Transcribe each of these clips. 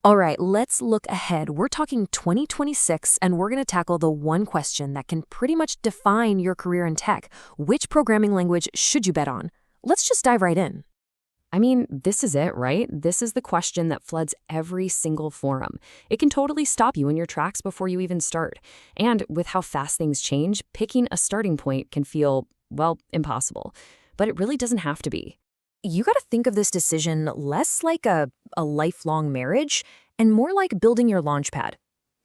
All right, let's look ahead. We're talking 2026, and we're going to tackle the one question that can pretty much define your career in tech. Which programming language should you bet on? Let's just dive right in. I mean, this is it, right? This is the question that floods every single forum. It can totally stop you in your tracks before you even start. And with how fast things change, picking a starting point can feel, well, impossible. But it really doesn't have to be. You got to think of this decision less like a lifelong marriage and more like building your launchpad.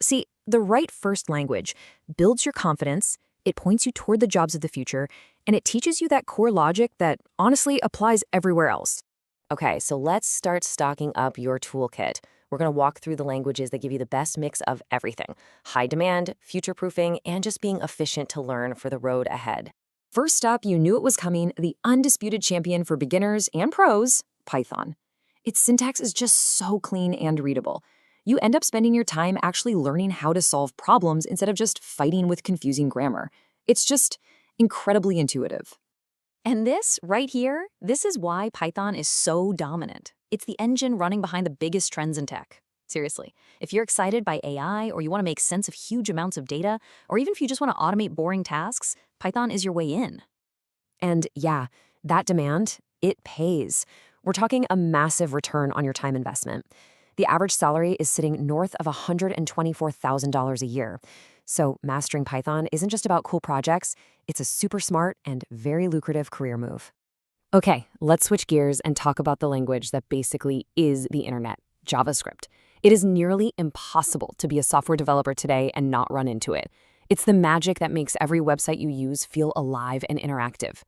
See, the right first language builds your confidence, it points you toward the jobs of the future, and it teaches you that core logic that honestly applies everywhere else. Okay, so let's start stocking up your toolkit. We're going to walk through the languages that give you the best mix of everything: high demand, future proofing, and just being efficient to learn for the road ahead. First up, you knew it was coming, the undisputed champion for beginners and pros, Python. Its syntax is just so clean and readable. You end up spending your time actually learning how to solve problems instead of just fighting with confusing grammar. It's just incredibly intuitive. And this, right here, this is why Python is so dominant. It's the engine running behind the biggest trends in tech. Seriously, if you're excited by AI or you want to make sense of huge amounts of data, or even if you just want to automate boring tasks, Python is your way in. And yeah, that demand, it pays. We're talking a massive return on your time investment. The average salary is sitting north of $124,000 a year. So mastering Python isn't just about cool projects, it's a super smart and very lucrative career move. Okay, let's switch gears and talk about the language that basically is the internet, JavaScript. It is nearly impossible to be a software developer today and not run into it. It's the magic that makes every website you use feel alive and interactive.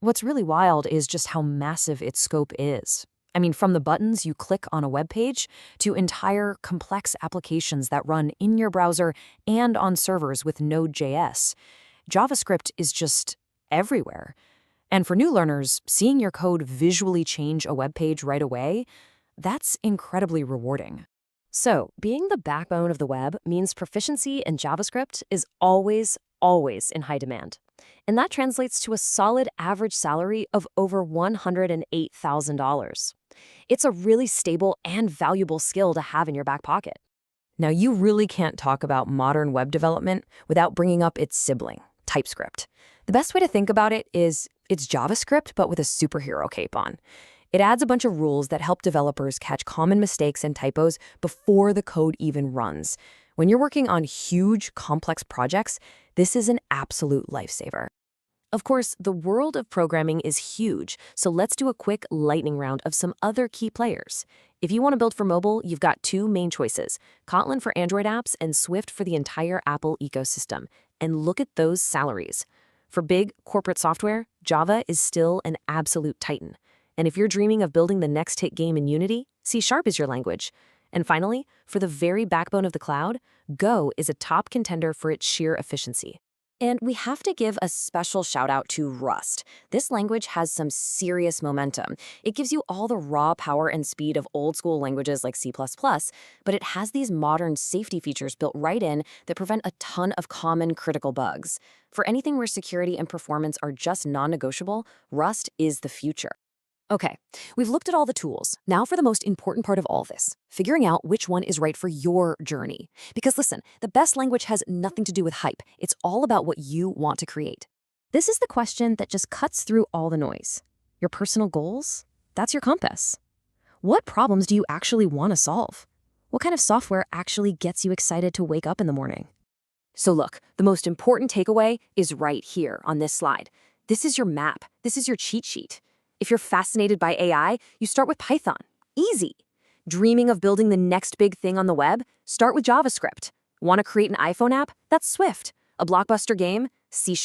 What's really wild is just how massive its scope is. I mean, from the buttons you click on a web page to entire complex applications that run in your browser and on servers with Node.js. JavaScript is just everywhere. And for new learners, seeing your code visually change a web page right away, that's incredibly rewarding. So, being the backbone of the web means proficiency in JavaScript is always in high demand. And that translates to a solid average salary of over $108,000. It's a really stable and valuable skill to have in your back pocket. Now, you really can't talk about modern web development without bringing up its sibling, TypeScript. The best way to think about it is it's JavaScript, but with a superhero cape on. It adds a bunch of rules that help developers catch common mistakes and typos before the code even runs. When you're working on huge, complex projects, this is an absolute lifesaver. Of course, the world of programming is huge, so let's do a quick lightning round of some other key players. If you want to build for mobile, you've got two main choices: Kotlin for Android apps and Swift for the entire Apple ecosystem. And look at those salaries. For big corporate software, Java is still an absolute titan. And if you're dreaming of building the next hit game in Unity, C# is your language. And finally, for the very backbone of the cloud, Go is a top contender for its sheer efficiency. And we have to give a special shout out to Rust. This language has some serious momentum. It gives you all the raw power and speed of old school languages like C++, but it has these modern safety features built right in that prevent a ton of common critical bugs. For anything where security and performance are just non-negotiable, Rust is the future. Okay, we've looked at all the tools. Now for the most important part of all this, figuring out which one is right for your journey. Because listen, the best language has nothing to do with hype. It's all about what you want to create. This is the question that just cuts through all the noise. Your personal goals? That's your compass. What problems do you actually want to solve? What kind of software actually gets you excited to wake up in the morning? So look, the most important takeaway is right here on this slide. This is your map. This is your cheat sheet. If you're fascinated by AI, you start with Python. Easy. Dreaming of building the next big thing on the web? Start with JavaScript. Want to create an iPhone app? That's Swift. A blockbuster game? C#.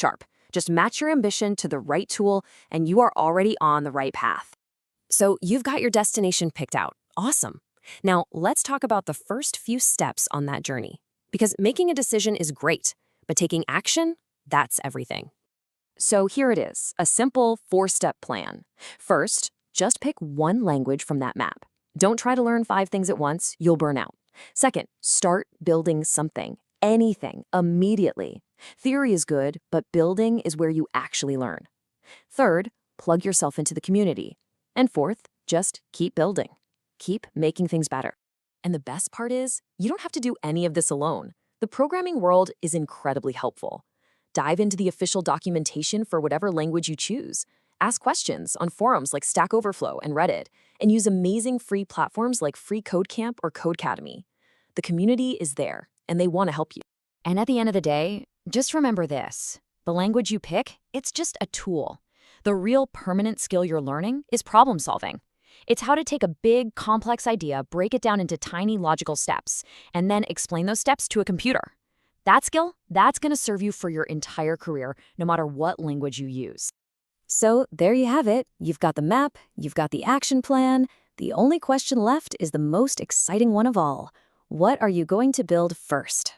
Just match your ambition to the right tool, and you are already on the right path. So you've got your destination picked out. Awesome. Now let's talk about the first few steps on that journey. Because making a decision is great, but taking action, that's everything. So here it is, a simple 4-step plan. First, just pick one language from that map. Don't try to learn 5 things at once, you'll burn out. Second, start building something, anything, immediately. Theory is good, but building is where you actually learn. Third, plug yourself into the community. And fourth, just keep building. Keep making things better. And the best part is, you don't have to do any of this alone. The programming world is incredibly helpful. Dive into the official documentation for whatever language you choose. Ask questions on forums like Stack Overflow and Reddit, and use amazing free platforms like Free Code Camp or Codecademy. The community is there, and they want to help you. And at the end of the day, just remember this. The language you pick, it's just a tool. The real permanent skill you're learning is problem solving. It's how to take a big, complex idea, break it down into tiny logical steps, and then explain those steps to a computer. That skill, that's going to serve you for your entire career, no matter what language you use. So there you have it. You've got the map, you've got the action plan. The only question left is the most exciting one of all. What are you going to build first?